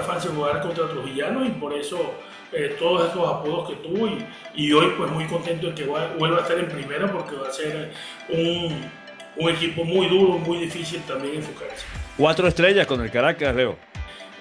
fácil jugar contra Trujillano y por eso todos esos apodos que tuvo y hoy pues muy contento de que vuelva a estar en primera porque va a ser un equipo muy duro, muy difícil también en su cancha. 4 estrellas con el Caracas, Leo.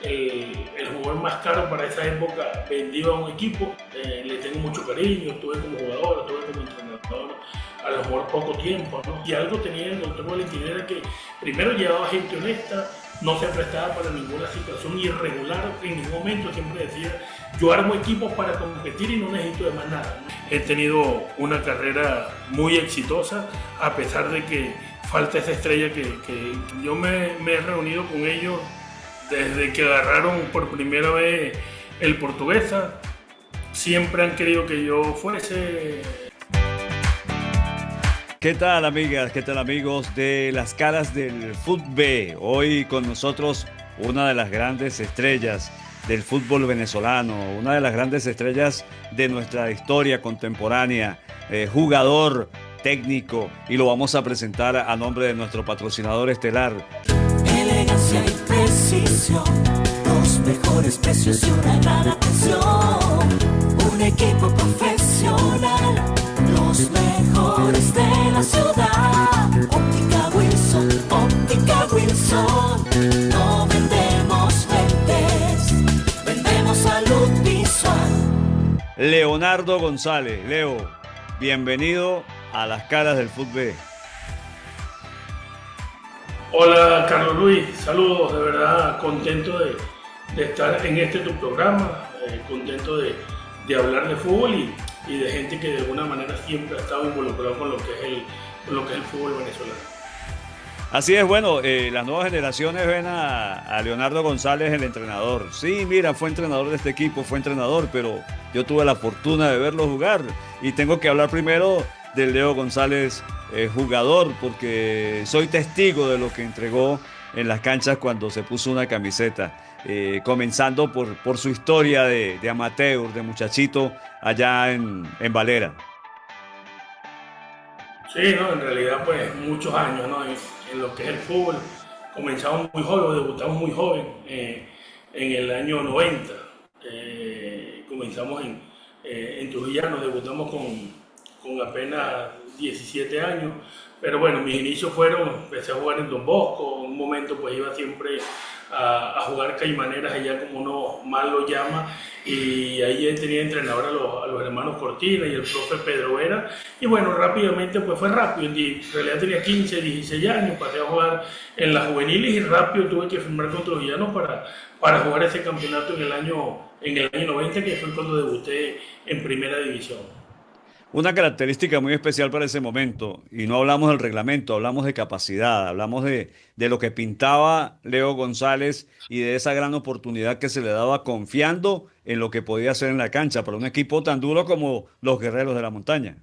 El jugador más caro para esa época vendido a un equipo, le tengo mucho cariño, estuve como jugador, estuve como entrenador, a lo mejor poco tiempo, ¿no? Y algo tenía el doctor Valentín era que primero llevaba gente honesta, no se prestaba para ninguna situación irregular, en ningún momento siempre decía, yo armo equipos para competir y no necesito de más nada, ¿no? He tenido una carrera muy exitosa, a pesar de que falta esa estrella que yo me he reunido con ellos desde que agarraron por primera vez el Portuguesa, siempre han querido que yo fuese. ¿Qué tal, amigas? ¿Qué tal, amigos de Las Caras del Fútbol? Hoy con nosotros una de las grandes estrellas del fútbol venezolano, una de las grandes estrellas de nuestra historia contemporánea, jugador, técnico, y lo vamos a presentar a nombre de nuestro patrocinador estelar. Elegancia y precisión, los mejores precios y una gran atención. Un equipo profesional, los mejores de la ciudad. Óptica Wilson, Óptica Wilson. No vendemos lentes, vendemos salud visual. Leonardo González. Leo, bienvenido a Las Caras del Fútbol. Hola Carlos Luis, saludos, de verdad contento de estar en tu programa, contento de hablar de fútbol y de gente que de alguna manera siempre ha estado involucrado con lo que es el fútbol venezolano. Así es, bueno, las nuevas generaciones ven a Leonardo González el entrenador. Sí, mira, fue entrenador de este equipo, fue entrenador, pero yo tuve la fortuna de verlo jugar y tengo que hablar primero del Leo González jugador, porque soy testigo de lo que entregó en las canchas cuando se puso una camiseta, comenzando por su historia de amateur, de muchachito allá en Valera. Sí, no, en realidad pues muchos años, ¿no? En lo que es el fútbol, comenzamos muy joven, debutamos muy joven, en el año 90, comenzamos en Trujillano, debutamos con apenas 17 años, pero bueno, mis inicios empecé a jugar en Don Bosco, en un momento pues iba siempre a jugar caimaneras allá como uno mal lo llama, y ahí tenía entrenador a los hermanos Cortina y el profe Pedro Vera, y bueno, rápidamente pues fue rápido, en realidad tenía 15, 16 años, pasé a jugar en las juveniles y rápido tuve que firmar con Trujillano para jugar ese campeonato en el año 90, que fue cuando debuté en primera división. Una característica muy especial para ese momento, y no hablamos del reglamento, hablamos de capacidad, hablamos de lo que pintaba Leo González y de esa gran oportunidad que se le daba confiando en lo que podía hacer en la cancha para un equipo tan duro como los Guerreros de la Montaña.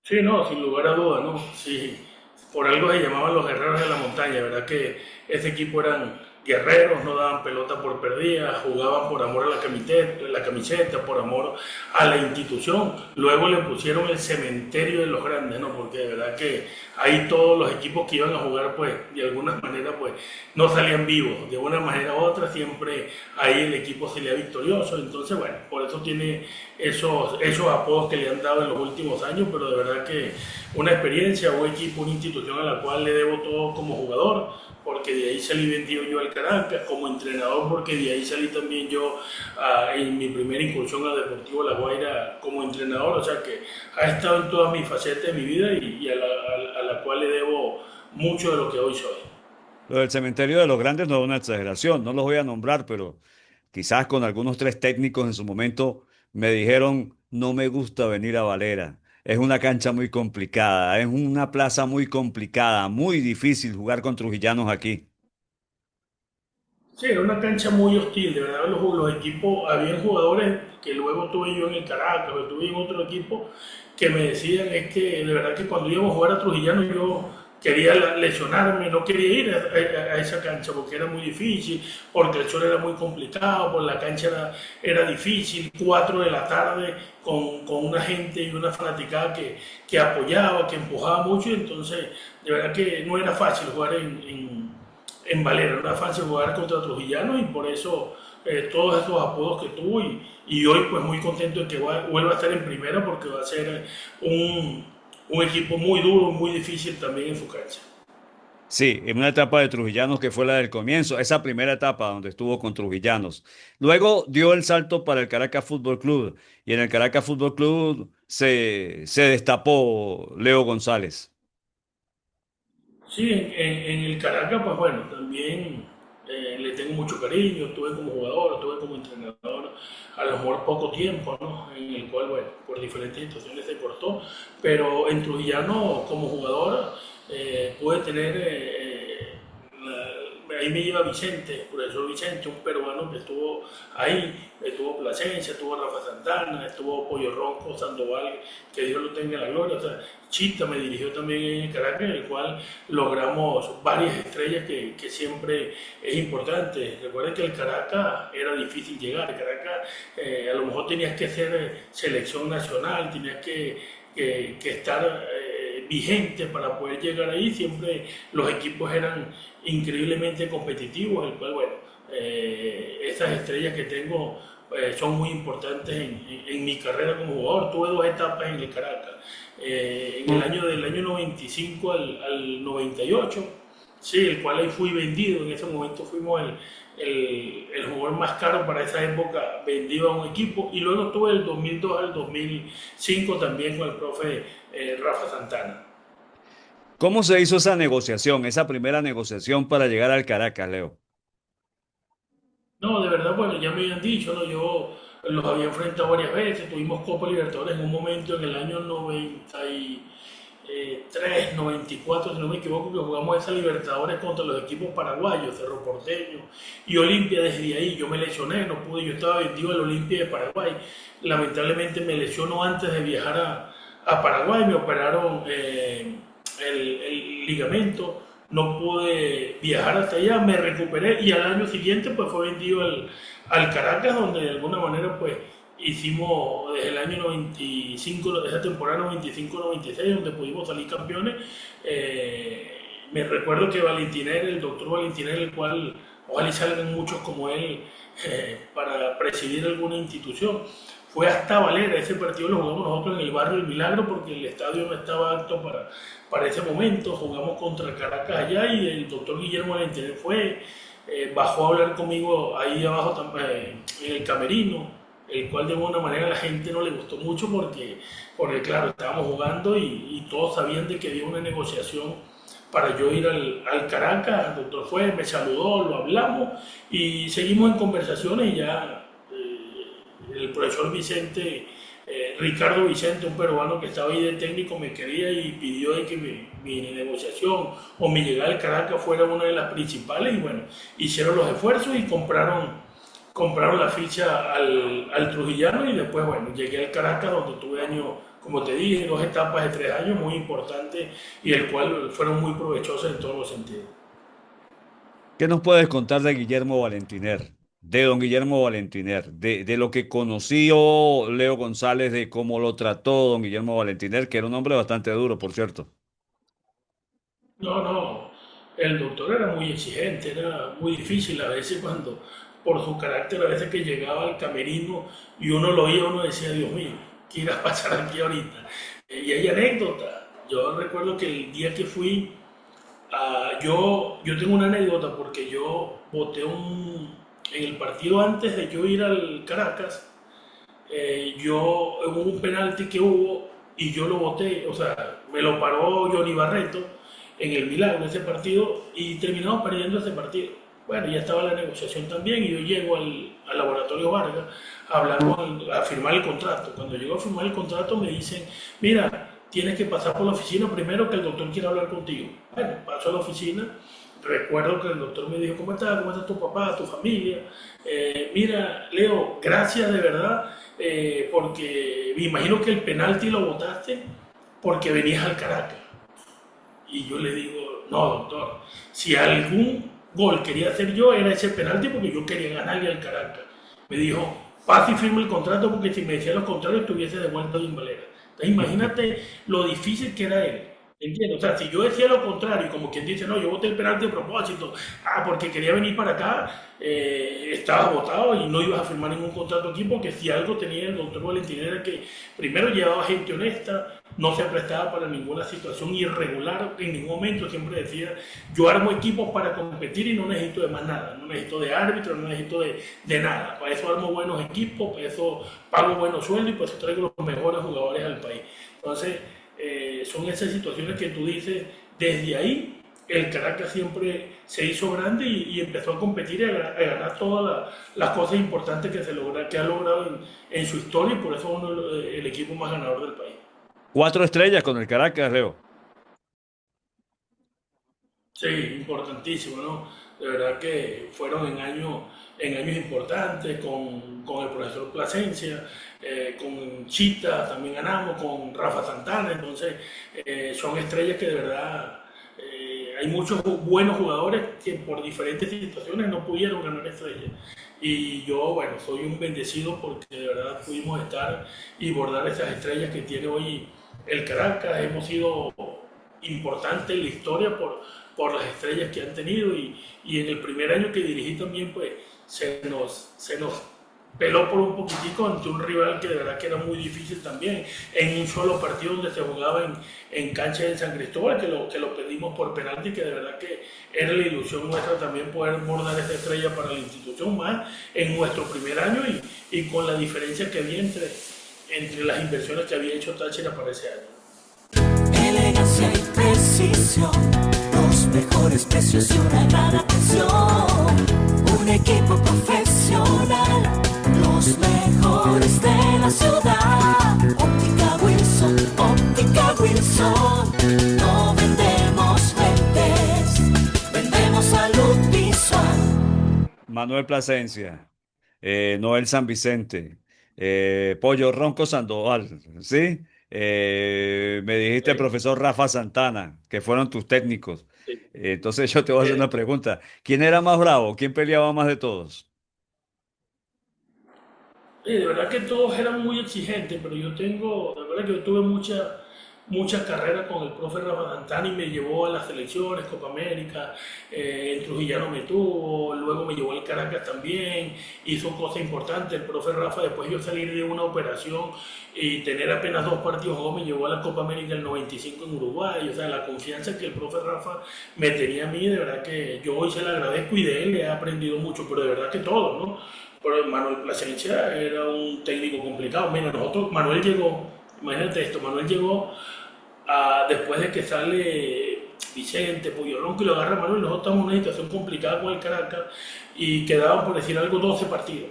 Sí, no, sin lugar a dudas, ¿no? Sí, por algo se llamaban los guerreros de la montaña, ¿verdad? Que ese equipo eran guerreros, no daban pelota por perdida, jugaban por amor a la camiseta, por amor a la institución. Luego le pusieron el cementerio de los grandes, ¿no? Porque de verdad que ahí todos los equipos que iban a jugar, pues, de alguna manera, pues, no salían vivos. De una manera u otra, siempre ahí el equipo salía victorioso. Entonces, bueno, por eso tiene esos apodos que le han dado en los últimos años, pero de verdad que una experiencia, un equipo, una institución a la cual le debo todo como jugador, porque de ahí salí vendido yo al Caracas, como entrenador, porque de ahí salí también yo en mi primera incursión a Deportivo La Guaira como entrenador, o sea que ha estado en todas mis facetas de mi vida y a la cual le debo mucho de lo que hoy soy. Lo del cementerio de los grandes no es una exageración, no los voy a nombrar, pero quizás con algunos 3 técnicos en su momento me dijeron, no me gusta venir a Valera. Es una cancha muy complicada, es una plaza muy complicada, muy difícil jugar con trujillanos aquí. Sí, era una cancha muy hostil, de verdad los equipos, habían jugadores que luego tuve yo en el Caracas, o tuve en otro equipo, que me decían es que de verdad que cuando íbamos a jugar a Trujillano yo quería lesionarme, no quería ir a esa cancha porque era muy difícil, porque el sol era muy complicado, porque la cancha era difícil, 4 de la tarde con una gente y una fanaticada que apoyaba, que empujaba mucho, y entonces de verdad que no era fácil jugar en Valera, no era fácil jugar contra Trujillano y por eso todos esos apodos que tuvo y hoy pues muy contento de que vuelva a estar en primera porque va a ser un equipo muy duro, muy difícil también en su cancha. Sí, en una etapa de Trujillanos que fue la del comienzo, esa primera etapa donde estuvo con Trujillanos. Luego dio el salto para el Caracas Fútbol Club y en el Caracas Fútbol Club se destapó Leo González. Sí, en el Caracas, pues bueno, también le tengo mucho cariño, estuve como jugador, estuve como entrenador, a lo mejor poco tiempo, ¿no? En el cual, bueno, por diferentes situaciones se cortó, pero en Trujillano como jugador pude tener, ahí me lleva Vicente, profesor Vicente, un peruano que estuvo ahí, estuvo Plasencia, estuvo Rafa Santana, estuvo Pollo Ronco, Sandoval, que Dios lo tenga en la gloria, o sea, Chita me dirigió también en el Caracas, en el cual logramos varias estrellas que siempre es importante. Recuerden que el Caracas era difícil llegar, el Caracas a lo mejor tenías que hacer selección nacional, tenías que estar vigente para poder llegar ahí, siempre los equipos eran increíblemente competitivos, el cual, bueno, esas estrellas que tengo son muy importantes en mi carrera como jugador. Tuve dos etapas en el Caracas, en el año del año 95 al 98, sí, el cual ahí fui vendido, en ese momento fuimos el jugador más caro para esa época vendido a un equipo, y luego tuve el 2002 al 2005 también con el profe Rafa Santana. ¿Cómo se hizo esa negociación, esa primera negociación para llegar al Caracas, Leo? No, de verdad, bueno, ya me habían dicho, ¿no? Yo los había enfrentado varias veces, tuvimos Copa Libertadores en un momento en el año 93, 94, si no me equivoco, que jugamos esa Libertadores contra los equipos paraguayos, Cerro Porteño y Olimpia. Desde ahí yo me lesioné, no pude, yo estaba vendido al Olimpia de Paraguay, lamentablemente me lesionó antes de viajar a Paraguay, me operaron el ligamento, no pude viajar hasta allá, me recuperé y al año siguiente pues fue vendido al Caracas, donde de alguna manera pues hicimos desde el año 95, esa temporada 95-96, donde pudimos salir campeones. Me recuerdo que Valentiner, el doctor Valentiner, el cual ojalá y salgan muchos como él para presidir alguna institución, fue hasta Valera. Ese partido lo jugamos nosotros en el barrio El Milagro porque el estadio no estaba apto para ese momento. Jugamos contra Caracas allá y el doctor Guillermo Valentiner fue, bajó a hablar conmigo ahí abajo en el camerino, el cual de alguna manera a la gente no le gustó mucho porque claro, estábamos jugando y todos sabían de que había una negociación para yo ir al Caracas. El doctor fue, me saludó, lo hablamos y seguimos en conversaciones y ya el profesor Vicente, Ricardo Vicente, un peruano que estaba ahí de técnico, me quería y pidió de que mi negociación o mi llegada al Caracas fuera una de las principales y bueno, hicieron los esfuerzos y compraron la ficha al Trujillano y después bueno, llegué al Caracas donde tuve años, como te dije, dos etapas de 3 años muy importantes y el cual fueron muy provechosos en todos los sentidos. ¿Qué nos puedes contar de Guillermo Valentiner? De don Guillermo Valentiner, de lo que conoció Leo González, de cómo lo trató don Guillermo Valentiner, que era un hombre bastante duro, por cierto. No, no, el doctor era muy exigente, era muy difícil a veces por su carácter, a veces que llegaba al camerino y uno lo oía, uno decía, Dios mío, ¿qué irá a pasar aquí ahorita? Y hay anécdota. Yo recuerdo que el día que fui, yo tengo una anécdota porque yo voté en el partido antes de yo ir al Caracas, hubo un penalti que hubo y yo lo voté, o sea, me lo paró Johnny Barreto en el Milagro ese partido y terminamos perdiendo ese partido. Bueno, ya estaba la negociación también y yo llego al laboratorio Vargas a hablar a firmar el contrato. Cuando llego a firmar el contrato me dicen, mira, tienes que pasar por la oficina primero que el doctor quiere hablar contigo. Bueno, paso a la oficina. Recuerdo que el doctor me dijo, ¿cómo estás? ¿Cómo está tu papá, tu familia? Mira, Leo, gracias de verdad, porque me imagino que el penalti lo votaste porque venías al Caracas. Y yo le digo, no, doctor, si algún gol quería hacer yo, era ese penalti porque yo quería ganarle al Caracas. Me dijo, pasa y firma el contrato porque si me decía lo contrario estuviese de vuelta de Valera. Entonces imagínate lo difícil que era él. Entiendo, o sea, si yo decía lo contrario, como quien dice, no, yo voté el penalti de propósito, porque quería venir para acá, estabas votado y no ibas a firmar ningún contrato aquí, porque si algo tenía el doctor Valentín era que primero llevaba gente honesta, no se prestaba para ninguna situación irregular en ningún momento, siempre decía, yo armo equipos para competir y no necesito de más nada, no necesito de árbitro, no necesito de nada, para eso armo buenos equipos, para eso pago buenos sueldos y para eso traigo los mejores jugadores al país. Entonces, son esas situaciones que tú dices, desde ahí el Caracas siempre se hizo grande y empezó a competir y a ganar todas las cosas importantes que ha logrado en su historia y por eso es uno el equipo más ganador del país. 4 estrellas con el Caracas, Leo. Sí, importantísimo, ¿no? De verdad que fueron en años importantes con el profesor Plasencia, con Chita también ganamos, con Rafa Santana, entonces son estrellas que de verdad hay muchos buenos jugadores que por diferentes situaciones no pudieron ganar estrellas. Y yo, bueno, soy un bendecido porque de verdad pudimos estar y bordar esas estrellas que tiene hoy el Caracas. Hemos sido importantes en la historia por las estrellas que han tenido y en el primer año que dirigí también pues se nos peló por un poquitico ante un rival que de verdad que era muy difícil también, en un solo partido donde se jugaba en cancha de San Cristóbal, que lo perdimos por penalti, que de verdad que era la ilusión nuestra también poder bordar esta estrella para la institución más en nuestro primer año y con la diferencia que había entre las inversiones que había hecho Táchira para ese año. Elegancia y precisión, los mejores precios y una gran atención. Un equipo profesional, los mejores de la ciudad. Óptica Wilson, Óptica Wilson. No vendemos lentes, vendemos salud visual. Manuel Plasencia, Noel San Vicente, Pollo Ronco Sandoval, ¿sí? Me dijiste el Sí, profesor Rafa Santana, que fueron tus técnicos. sí. Entonces yo te voy a hacer una pregunta. ¿Quién era más bravo? ¿Quién peleaba más de todos? De verdad que todos eran muy exigentes, pero de verdad que yo tuve mucha carrera con el profe Rafa Santana y me llevó a las selecciones, Copa América, en Trujillano me tuvo, luego me llevó al Caracas también, hizo cosas importantes. El profe Rafa, después yo salir de una operación y tener apenas 2 partidos, me llevó a la Copa América del 95 en Uruguay, o sea, la confianza que el profe Rafa me tenía a mí, de verdad que yo hoy se la agradezco y de él he aprendido mucho, pero de verdad que todo, ¿no? Pero Manuel Plasencia era un técnico complicado. Mira, Manuel llegó, imagínate esto, Manuel llegó después de que sale Vicente, Puyolón, y lo agarra Manuel, nosotros estamos en una situación complicada con el Caracas y quedaban, por decir algo, 12 partidos.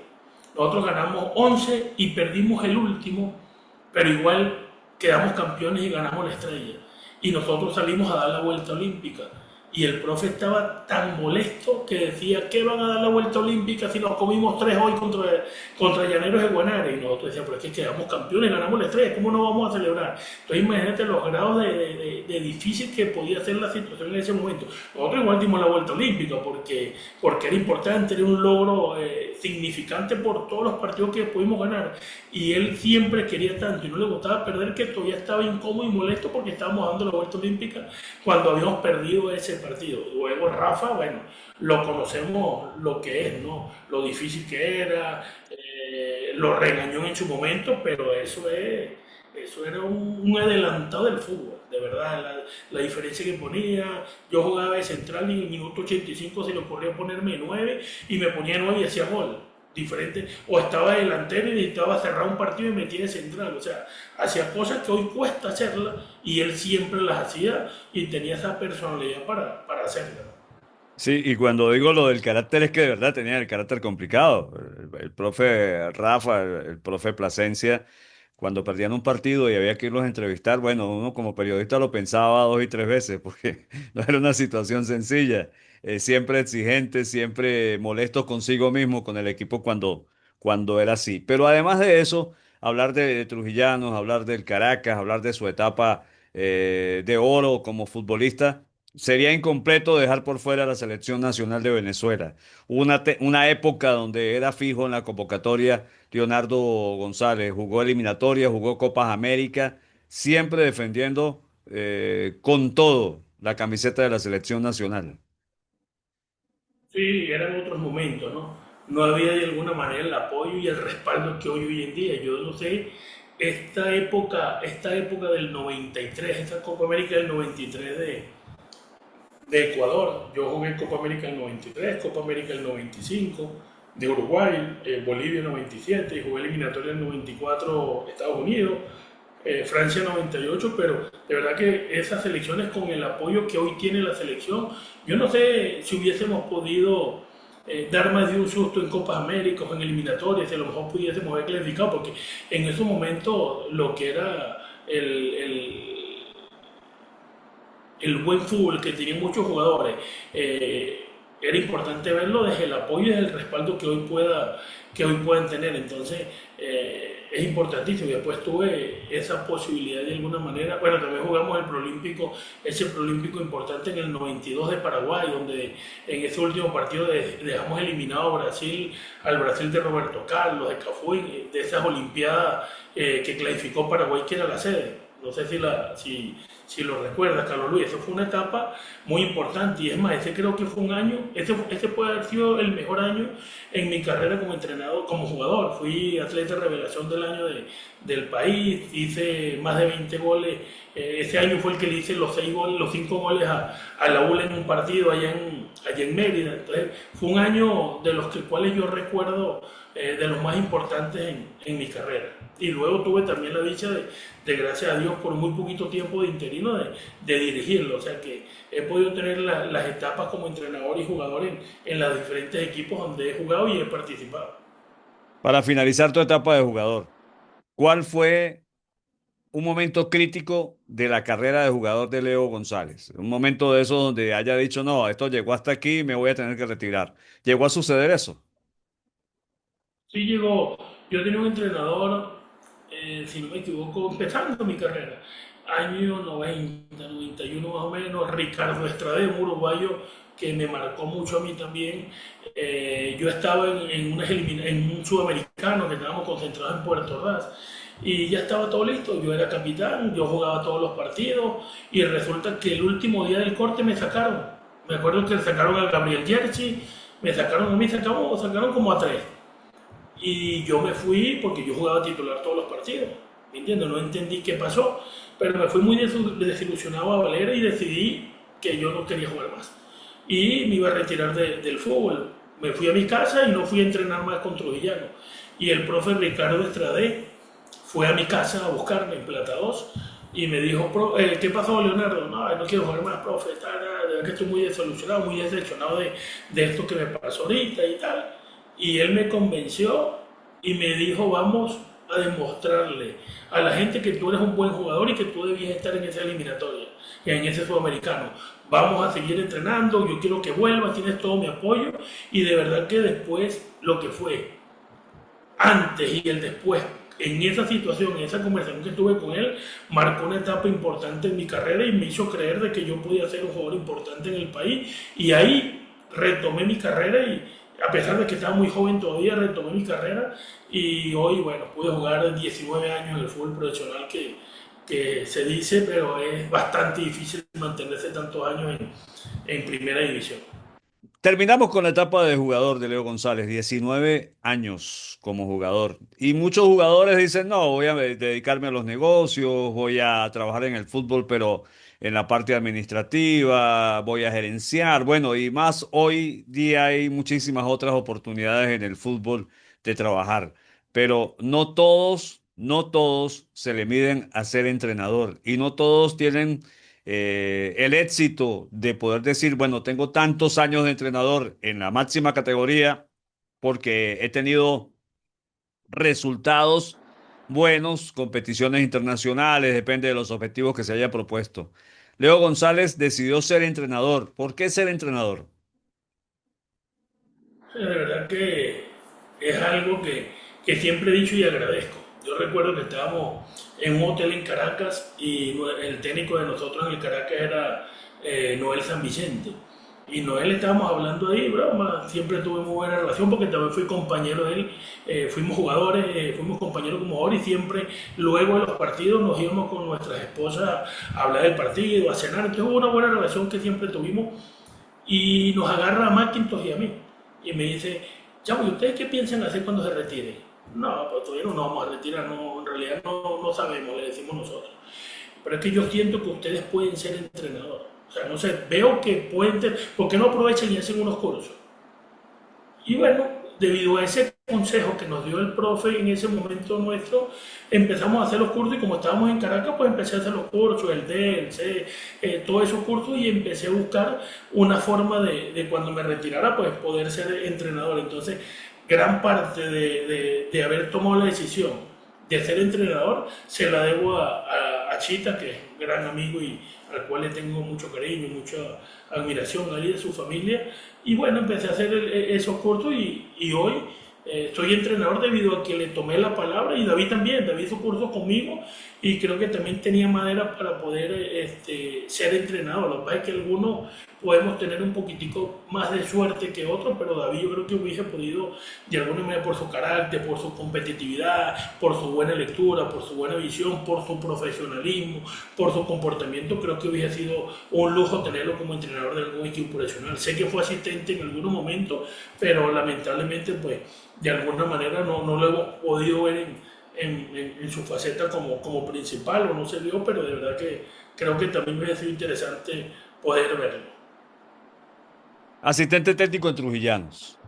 Nosotros ganamos 11 y perdimos el último, pero igual quedamos campeones y ganamos la estrella. Y nosotros salimos a dar la vuelta olímpica. Y el profe estaba tan molesto que decía, ¿qué van a dar la vuelta olímpica si nos comimos 3 hoy contra Llaneros de Guanare? Y nosotros decíamos, pero es que quedamos campeones, ganamos la estrella, ¿cómo no vamos a celebrar? Entonces imagínate los grados de difícil que podía ser la situación en ese momento. Nosotros igual dimos la vuelta olímpica porque era importante, era un logro significante por todos los partidos que pudimos ganar. Y él siempre quería tanto y no le gustaba perder que todavía estaba incómodo y molesto porque estábamos dando la vuelta olímpica cuando habíamos perdido ese partido. Luego Rafa, bueno, lo conocemos lo que es, ¿no? Lo difícil que era, lo regañó en su momento, pero eso era un adelantado del fútbol, de verdad, la diferencia que ponía. Yo jugaba de central y en el minuto 85 se le ocurrió ponerme 9 y me ponía 9 y hacía gol. Diferente, o estaba delantero y necesitaba cerrar un partido y me metía de central, o sea, hacía cosas que hoy cuesta hacerlas y él siempre las hacía y tenía esa personalidad para hacerlas. Sí, y cuando digo lo del carácter es que de verdad tenía el carácter complicado. El profe Rafa, el profe Plasencia, cuando perdían un partido y había que irlos a entrevistar, bueno, uno como periodista lo pensaba 2 y 3 veces porque no era una situación sencilla. Siempre exigente, siempre molesto consigo mismo, con el equipo cuando era así. Pero además de eso, hablar de Trujillanos, hablar del Caracas, hablar de su etapa de oro como futbolista. Sería incompleto dejar por fuera a la selección nacional de Venezuela. Una época donde era fijo en la convocatoria Leonardo González. Jugó eliminatoria, jugó Copas América, siempre defendiendo con todo la camiseta de la selección nacional. Sí, eran otros momentos, ¿no? No había de alguna manera el apoyo y el respaldo que hoy en día. Yo no sé, esta época del 93, esta Copa América del 93 de Ecuador. Yo jugué Copa América del 93, Copa América del 95, de Uruguay, Bolivia 97, y jugué eliminatoria del 94 Estados Unidos, Francia 98, pero de verdad que esas selecciones con el apoyo que hoy tiene la selección, yo no sé si hubiésemos podido dar más de un susto en Copas América o en eliminatorias, si a lo mejor pudiésemos haber clasificado, porque en esos momentos lo que era el buen fútbol que tienen muchos jugadores, era importante verlo desde el apoyo y desde el respaldo que hoy puedan tener. Entonces, es importantísimo. Y después tuve esa posibilidad de alguna manera. Bueno, también jugamos el Proolímpico, ese Proolímpico importante en el 92 de Paraguay, donde en ese último partido dejamos eliminado a Brasil, al Brasil de Roberto Carlos, de Cafú, de esas Olimpiadas que clasificó Paraguay, que era la sede. No sé si lo recuerdas, Carlos Luis. Eso fue una etapa muy importante. Y es más, ese creo que fue un año, ese puede haber sido el mejor año en mi carrera como entrenador, como jugador. Fui atleta revelación del año del país, hice más de 20 goles. Ese año fue el que le hice los 6 goles, los 5 goles a la ULA en un partido allá en Mérida. Entonces, fue un año de los cuales yo recuerdo de los más importantes en mi carrera. Y luego tuve también la dicha de gracias a Dios, por muy poquito tiempo de interino, de dirigirlo. O sea que he podido tener las etapas como entrenador y jugador en los diferentes equipos donde he jugado y he participado. Para finalizar tu etapa de jugador, ¿cuál fue un momento crítico de la carrera de jugador de Leo González? Un momento de eso donde haya dicho, no, esto llegó hasta aquí, me voy a tener que retirar. ¿Llegó a suceder eso? Sí llegó, yo tenía un entrenador, si no me equivoco, empezando mi carrera, año 90, 91 más o menos, Ricardo Estrada, un uruguayo que me marcó mucho a mí también. Yo estaba en un sudamericano que estábamos concentrados en Puerto Ordaz y ya estaba todo listo, yo era capitán, yo jugaba todos los partidos y resulta que el último día del corte me sacaron. Me acuerdo que sacaron a Gabriel Yerchi, me sacaron a mí, sacaron como a tres. Y yo me fui porque yo jugaba titular todos los partidos, ¿me entiendes? No entendí qué pasó, pero me fui muy desilusionado a Valera y decidí que yo no quería jugar más. Y me iba a retirar del fútbol. Me fui a mi casa y no fui a entrenar más con Trujillano. Y el profe Ricardo Estrade fue a mi casa a buscarme en Plata 2 y me dijo, ¿qué pasó, Leonardo? No quiero jugar más, profe, de verdad que estoy muy desilusionado, muy decepcionado de esto que me pasó ahorita y tal. Y él me convenció y me dijo, vamos a demostrarle a la gente que tú eres un buen jugador y que tú debías estar en esa eliminatoria, en ese sudamericano. Vamos a seguir entrenando, yo quiero que vuelvas, tienes todo mi apoyo. Y de verdad que después, lo que fue antes y el después, en esa situación, en esa conversación que tuve con él, marcó una etapa importante en mi carrera y me hizo creer de que yo podía ser un jugador importante en el país. Y ahí retomé mi carrera y a pesar de que estaba muy joven todavía, retomé mi carrera y hoy, bueno, pude jugar 19 años en el fútbol profesional que se dice, pero es bastante difícil mantenerse tantos años en primera división. Terminamos con la etapa de jugador de Leo González, 19 años como jugador. Y muchos jugadores dicen, no, voy a dedicarme a los negocios, voy a trabajar en el fútbol, pero en la parte administrativa, voy a gerenciar. Bueno, y más hoy día hay muchísimas otras oportunidades en el fútbol de trabajar. Pero no todos se le miden a ser entrenador y no todos tienen el éxito de poder decir, bueno, tengo tantos años de entrenador en la máxima categoría porque he tenido resultados buenos, competiciones internacionales, depende de los objetivos que se haya propuesto. Leo González decidió ser entrenador. ¿Por qué ser entrenador? De verdad que es algo que siempre he dicho y agradezco. Yo recuerdo que estábamos en un hotel en Caracas y el técnico de nosotros en el Caracas era Noel San Vicente. Y Noel estábamos hablando ahí, broma, siempre tuve muy buena relación porque también fui compañero de él, fuimos jugadores, fuimos compañeros como ahora y siempre luego de los partidos nos íbamos con nuestras esposas a hablar del partido, a cenar, entonces hubo una buena relación que siempre tuvimos y nos agarra a McIntosh y a mí y me dice, chavo, ¿y ustedes qué piensan hacer cuando se retiren? No, pues todavía no nos vamos a retirar, no, en realidad no sabemos, le decimos nosotros. Pero es que yo siento que ustedes pueden ser entrenadores. O sea, no sé, veo que pueden tener, ¿por qué no aprovechan y hacen unos cursos? Y bueno, debido a ese consejo que nos dio el profe en ese momento nuestro, empezamos a hacer los cursos y como estábamos en Caracas, pues empecé a hacer los cursos, el D, el C, todos esos cursos y empecé a buscar una forma de cuando me retirara, pues poder ser entrenador. Entonces, gran parte de haber tomado la decisión de ser entrenador se la debo a Chita, que es un gran amigo y al cual le tengo mucho cariño, mucha admiración a él y a su familia. Y bueno, empecé a hacer esos cursos y hoy soy entrenador debido a que le tomé la palabra y David también, David hizo cursos conmigo y creo que también tenía madera para poder ser entrenador. Lo que pasa es que algunos podemos tener un poquitico más de suerte que otros, pero David yo creo que hubiese podido, de alguna manera por su carácter, por su competitividad, por su buena lectura, por su buena visión, por su profesionalismo, por su comportamiento, creo que hubiese sido un lujo tenerlo como entrenador de algún equipo profesional. Sé que fue asistente en algunos momentos, pero lamentablemente pues de alguna manera no lo hemos podido ver en su faceta como principal o no se vio, pero de verdad que creo que también hubiera sido interesante poder verlo. Asistente técnico en Trujillanos.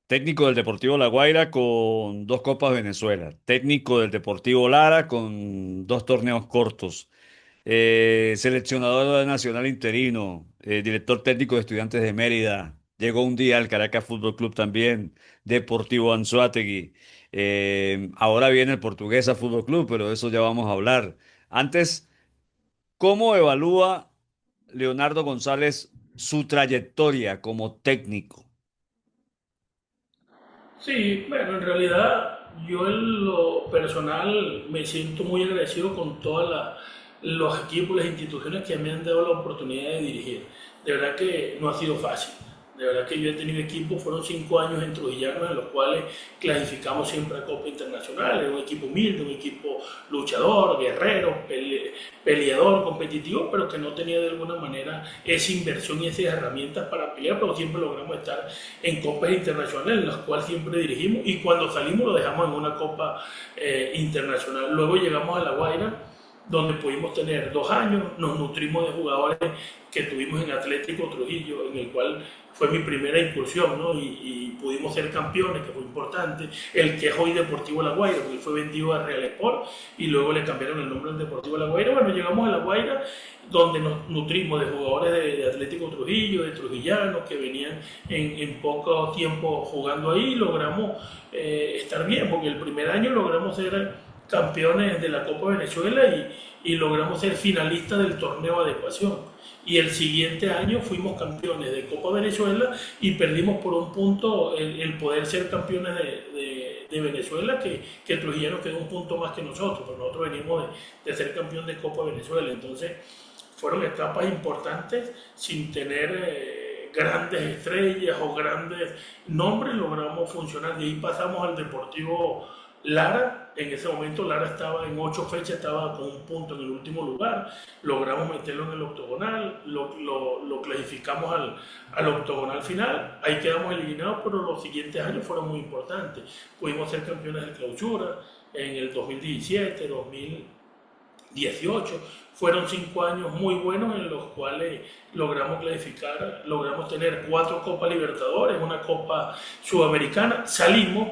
Técnico del Deportivo La Guaira con 2 Copas Venezuela. Técnico del Deportivo Lara con 2 torneos cortos. Seleccionador nacional interino. Director técnico de Estudiantes de Mérida. Llegó un día al Caracas Fútbol Club también. Deportivo Anzoátegui. Ahora viene el Portuguesa Fútbol Club, pero de eso ya vamos a hablar. Antes, ¿cómo evalúa Leonardo González su trayectoria como técnico? Sí, bueno, en realidad yo en lo personal me siento muy agradecido con todos los equipos, las instituciones que me han dado la oportunidad de dirigir. De verdad que no ha sido fácil. De verdad que yo he tenido equipos, fueron 5 años en Trujillano en los cuales clasificamos siempre a Copa Internacional. Era un equipo humilde, un equipo luchador, guerrero, peleador, competitivo, pero que no tenía de alguna manera esa inversión y esas herramientas para pelear, pero siempre logramos estar en Copas Internacionales, en las cuales siempre dirigimos y cuando salimos lo dejamos en una Copa Internacional. Luego llegamos a La Guaira, donde pudimos tener 2 años, nos nutrimos de jugadores que tuvimos en Atlético Trujillo, en el cual fue mi primera incursión, ¿no? Y pudimos ser campeones, que fue importante. El que es hoy Deportivo La Guaira, porque fue vendido a Real Sport y luego le cambiaron el nombre al Deportivo La Guaira. Bueno, llegamos a La Guaira, donde nos nutrimos de jugadores de Atlético Trujillo, de Trujillanos, que venían en poco tiempo jugando ahí. Logramos estar bien, porque el primer año logramos ser campeones de la Copa Venezuela y logramos ser finalistas del torneo de adecuación. Y el siguiente año fuimos campeones de Copa Venezuela y perdimos por un punto el poder ser campeones de Venezuela, que Trujillano quedó un punto más que nosotros, pero nosotros venimos de ser campeón de Copa Venezuela. Entonces fueron etapas importantes sin tener grandes estrellas o grandes nombres, logramos funcionar. De ahí pasamos al Deportivo Lara. En ese momento Lara estaba en 8 fechas, estaba con un punto en el último lugar, logramos meterlo en el octogonal, lo clasificamos al octogonal final, ahí quedamos eliminados, pero los siguientes años fueron muy importantes. Pudimos ser campeones de clausura en el 2017, 2018, fueron 5 años muy buenos en los cuales logramos clasificar, logramos tener 4 Copas Libertadores, una Copa Sudamericana, salimos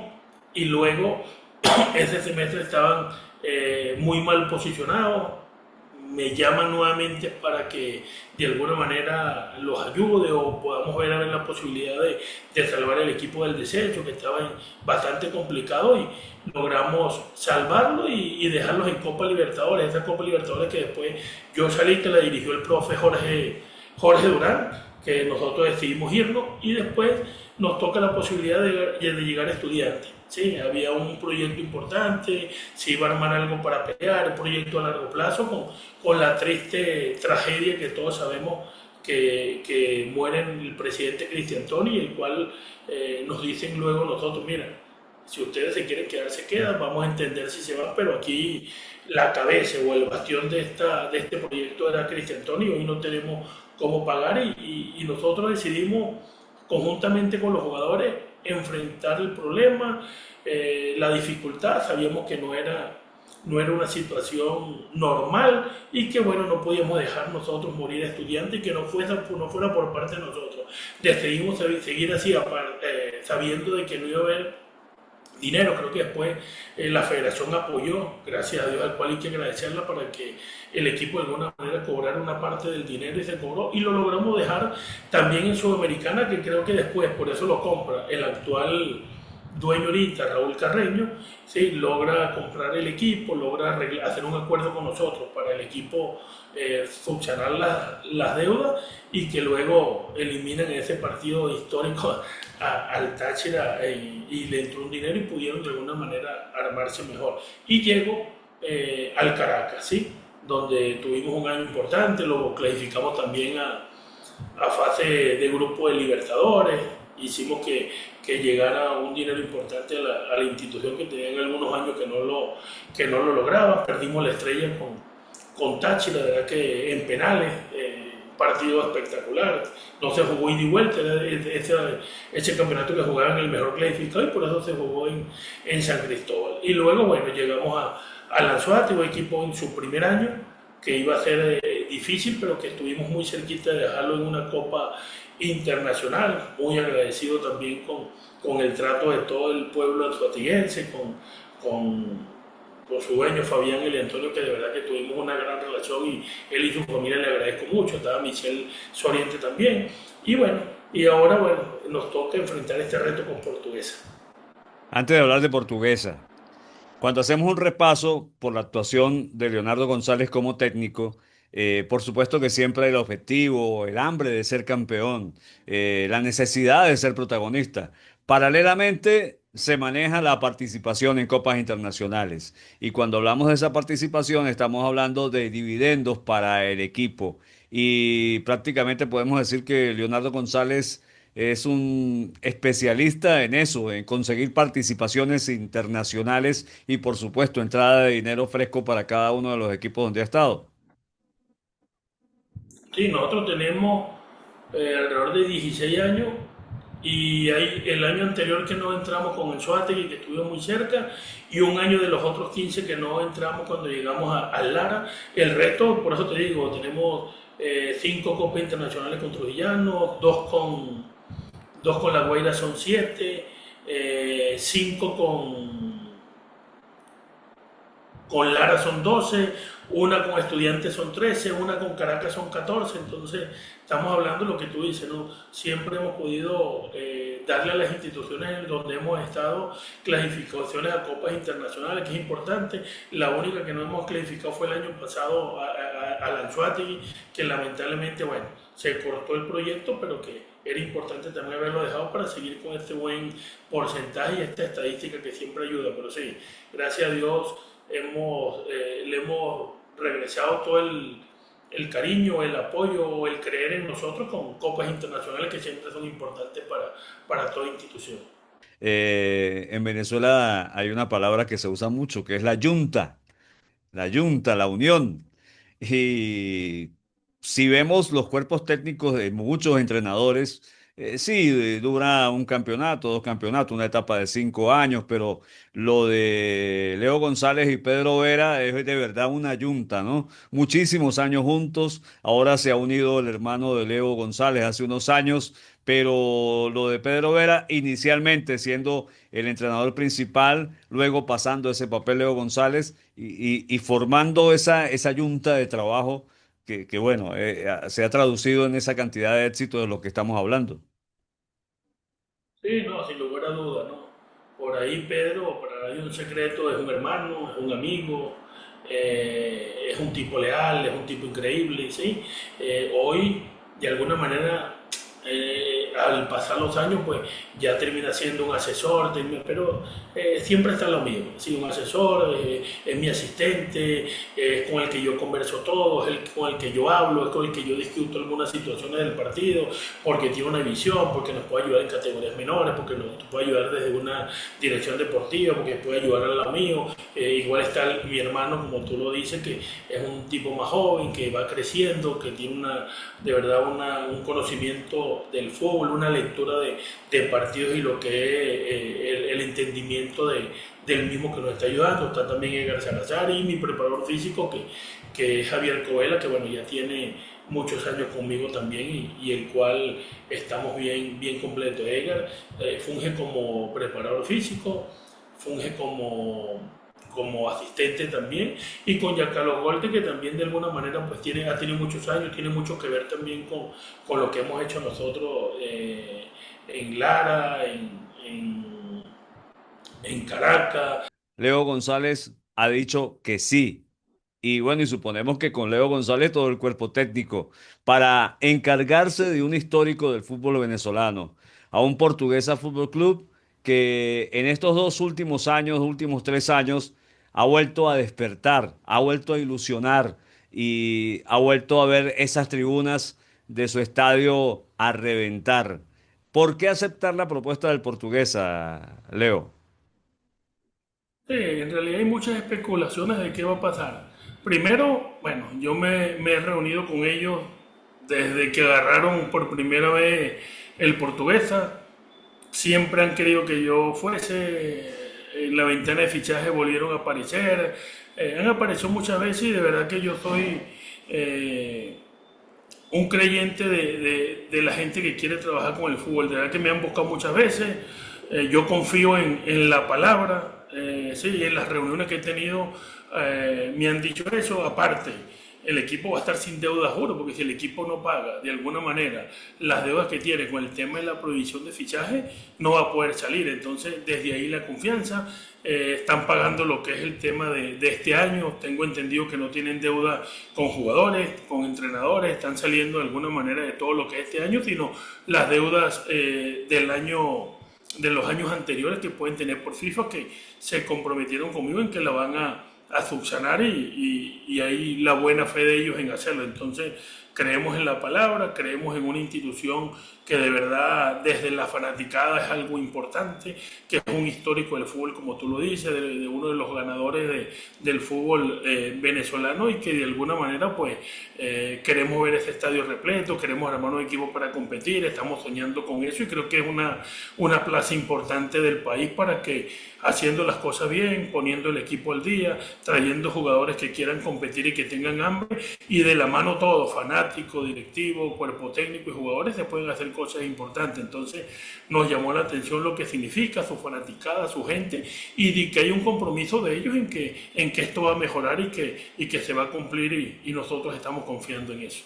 y luego ese semestre estaban muy mal posicionados. Me llaman nuevamente para que de alguna manera los ayude o podamos ver a ver la posibilidad de salvar el equipo del descenso, que estaba bastante complicado, y logramos salvarlo y dejarlos en Copa Libertadores. Esa Copa Libertadores que después yo salí, que la dirigió el profe Jorge Durán, que nosotros decidimos irnos y después nos toca la posibilidad de llegar a Estudiantes. Sí, había un proyecto importante, se iba a armar algo para pelear, un proyecto a largo plazo con la triste tragedia que todos sabemos que muere el presidente Cristiantoni, el cual nos dicen luego nosotros, mira, si ustedes se quieren quedar, se quedan, vamos a entender si se van, pero aquí la cabeza o el bastión de este proyecto era Cristiantoni, hoy no tenemos cómo pagar y nosotros decidimos conjuntamente con los jugadores enfrentar el problema, la dificultad, sabíamos que no era una situación normal y que bueno, no podíamos dejar nosotros morir a estudiantes y que no fuera por parte de nosotros. Decidimos seguir así, sabiendo de que no iba a haber dinero. Creo que después la federación apoyó, gracias a Dios, al cual hay que agradecerla, para que el equipo de alguna manera cobrara una parte del dinero y se cobró y lo logramos dejar también en Sudamericana, que creo que después, por eso lo compra el actual dueño ahorita, Raúl Carreño, ¿sí? Logra comprar el equipo, logra hacer un acuerdo con nosotros para el equipo subsanar las deudas y que luego eliminan ese partido histórico al Táchira y le entró un dinero y pudieron de alguna manera armarse mejor. Y llegó al Caracas, ¿sí? Donde tuvimos un año importante, lo clasificamos también a fase de grupo de Libertadores, hicimos que llegara un dinero importante a la institución que tenían algunos años que no lo lograban, perdimos la estrella con Táchira, la verdad que en penales, partido espectacular, no se jugó ida y vuelta, ese campeonato que jugaban el mejor clasificado y por eso se jugó en San Cristóbal. Y luego, bueno, llegamos al Anzoátegui, un equipo en su primer año, que iba a ser difícil, pero que estuvimos muy cerquita de dejarlo en una Copa Internacional, muy agradecido también con el trato de todo el pueblo anzoatiguense, con su dueño Fabián y Antonio, que de verdad que tuvimos una gran relación y él y su familia le agradezco mucho, estaba Michelle Soriente también, y bueno, y ahora bueno, nos toca enfrentar este reto con Portuguesa. Antes de hablar de Portuguesa, cuando hacemos un repaso por la actuación de Leonardo González como técnico, por supuesto que siempre hay el objetivo, el hambre de ser campeón, la necesidad de ser protagonista. Paralelamente, se maneja la participación en copas internacionales. Y cuando hablamos de esa participación, estamos hablando de dividendos para el equipo. Y prácticamente podemos decir que Leonardo González es un especialista en eso, en conseguir participaciones internacionales y por supuesto entrada de dinero fresco para cada uno de los equipos donde ha estado. Sí, nosotros tenemos alrededor de 16 años y hay el año anterior que no entramos con el Suátegui, que estuvimos muy cerca, y un año de los otros 15 que no entramos cuando llegamos al Lara. El resto, por eso te digo, tenemos 5 copas internacionales con Trujillano, dos con La Guaira son 7, 5 con Lara son 12, una con Estudiantes son 13, una con Caracas son 14, entonces estamos hablando de lo que tú dices, ¿no? Siempre hemos podido darle a las instituciones donde hemos estado clasificaciones a copas internacionales, que es importante. La única que no hemos clasificado fue el año pasado al Anzoátegui, que lamentablemente, bueno, se cortó el proyecto, pero que era importante también haberlo dejado para seguir con este buen porcentaje y esta estadística que siempre ayuda. Pero sí, gracias a Dios le hemos regresado todo el cariño, el apoyo, el creer en nosotros con copas internacionales que siempre son importantes para toda institución. En Venezuela hay una palabra que se usa mucho, que es la yunta, la unión. Y si vemos los cuerpos técnicos de muchos entrenadores, sí, dura un campeonato, dos campeonatos, una etapa de 5 años, pero lo de Leo González y Pedro Vera es de verdad una yunta, ¿no? Muchísimos años juntos, ahora se ha unido el hermano de Leo González hace unos años, pero lo de Pedro Vera, inicialmente siendo el entrenador principal, luego pasando ese papel Leo González y formando esa yunta de trabajo que bueno, se ha traducido en esa cantidad de éxito de lo que estamos hablando. Sí, no, sin lugar a dudas, ¿no? Por ahí Pedro, para nadie un secreto, es un hermano, es un amigo, es un tipo leal, es un tipo increíble, ¿sí? Hoy, de alguna manera, al pasar los años, pues ya termina siendo un asesor, pero siempre está lo mío. Sí, un asesor, es mi asistente, es con el que yo converso todo, es con el que yo hablo, es con el que yo discuto algunas situaciones del partido, porque tiene una visión, porque nos puede ayudar en categorías menores, porque nos puede ayudar desde una dirección deportiva, porque puede ayudar al lado mío. Igual está mi hermano, como tú lo dices, que es un tipo más joven, que va creciendo, que tiene de verdad un conocimiento del fútbol, una lectura de partidos y lo que es el entendimiento del mismo que nos está ayudando. Está también Edgar Salazar y mi preparador físico que es Javier Covela, que bueno, ya tiene muchos años conmigo también y el cual estamos bien completos. Edgar funge como preparador físico, funge como asistente también, y con Giancarlo Golte, que también de alguna manera pues ha tenido muchos años, tiene mucho que ver también con lo que hemos hecho nosotros en Lara, en Caracas. Leo González ha dicho que sí. Y bueno, y suponemos que con Leo González todo el cuerpo técnico para encargarse de un histórico del fútbol venezolano, a un Portuguesa Fútbol Club que en estos dos últimos años, últimos 3 años, ha vuelto a despertar, ha vuelto a ilusionar y ha vuelto a ver esas tribunas de su estadio a reventar. ¿Por qué aceptar la propuesta del Portuguesa, Leo? Sí, en realidad hay muchas especulaciones de qué va a pasar. Primero, bueno, yo me he reunido con ellos desde que agarraron por primera vez el Portuguesa. Siempre han querido que yo fuese. En la ventana de fichaje volvieron a aparecer. Han aparecido muchas veces y de verdad que yo soy un creyente de la gente que quiere trabajar con el fútbol. De verdad que me han buscado muchas veces. Yo confío en la palabra. Sí, en las reuniones que he tenido me han dicho eso. Aparte, el equipo va a estar sin deuda, juro, porque si el equipo no paga de alguna manera las deudas que tiene con el tema de la prohibición de fichaje, no va a poder salir. Entonces, desde ahí la confianza. Están pagando lo que es el tema de este año. Tengo entendido que no tienen deuda con jugadores, con entrenadores. Están saliendo de alguna manera de todo lo que es este año, sino las deudas de los años anteriores que pueden tener por FIFA, que se comprometieron conmigo en que la van a subsanar y hay la buena fe de ellos en hacerlo. Entonces creemos en la palabra, creemos en una institución que de verdad desde la fanaticada es algo importante, que es un histórico del fútbol, como tú lo dices, de uno de los ganadores del fútbol venezolano, y que de alguna manera pues queremos ver ese estadio repleto, queremos armar un equipo para competir, estamos soñando con eso y creo que es una plaza importante del país para que, haciendo las cosas bien, poniendo el equipo al día, trayendo jugadores que quieran competir y que tengan hambre, y de la mano todos, fanáticos, directivos, cuerpo técnico y jugadores, se pueden hacer cosas importantes. Entonces nos llamó la atención lo que significa su fanaticada, su gente, y de que hay un compromiso de ellos en que esto va a mejorar y que se va a cumplir, y nosotros estamos confiando en eso.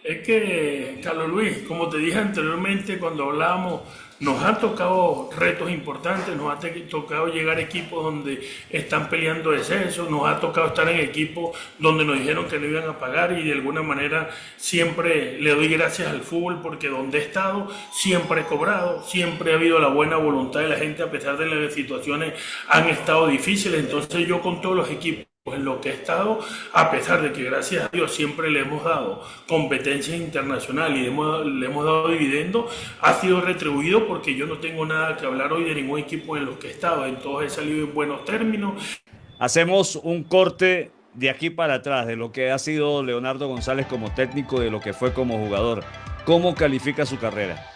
Es que, Carlos Luis, como te dije anteriormente cuando hablábamos, nos han tocado retos importantes, nos ha tocado llegar a equipos donde están peleando descenso, nos ha tocado estar en equipos donde nos dijeron que no iban a pagar, y de alguna manera siempre le doy gracias al fútbol porque donde he estado siempre he cobrado, siempre ha habido la buena voluntad de la gente a pesar de las situaciones han estado difíciles. Entonces yo con todos los equipos en lo que he estado, a pesar de que gracias a Dios siempre le hemos dado competencias internacionales y le hemos dado dividendo, ha sido retribuido porque yo no tengo nada que hablar hoy de ningún equipo en los que he estado. En todos he salido en buenos términos. Hacemos un corte de aquí para atrás de lo que ha sido Leonardo González como técnico, de lo que fue como jugador. ¿Cómo califica su carrera?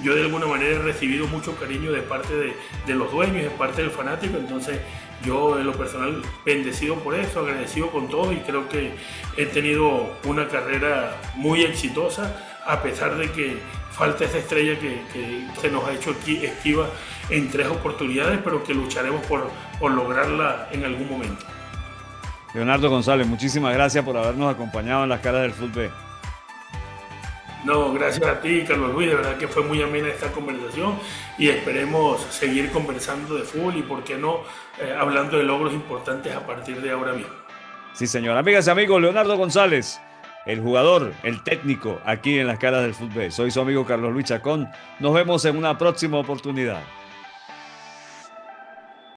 Yo de alguna manera he recibido mucho cariño de parte de los dueños, de parte del fanático. Entonces yo en lo personal bendecido por eso, agradecido con todo, y creo que he tenido una carrera muy exitosa a pesar de que falta esa estrella que se nos ha hecho esquiva en 3 oportunidades, pero que lucharemos por lograrla en algún momento. Leonardo González, muchísimas gracias por habernos acompañado en las caras del fútbol. No, gracias a ti, Carlos Luis, de verdad que fue muy amena esta conversación y esperemos seguir conversando de fútbol y, por qué no, hablando de logros importantes a partir de ahora mismo. Sí, señor. Amigas y amigos, Leonardo González, el jugador, el técnico, aquí en las caras del fútbol. Soy su amigo Carlos Luis Chacón. Nos vemos en una próxima oportunidad.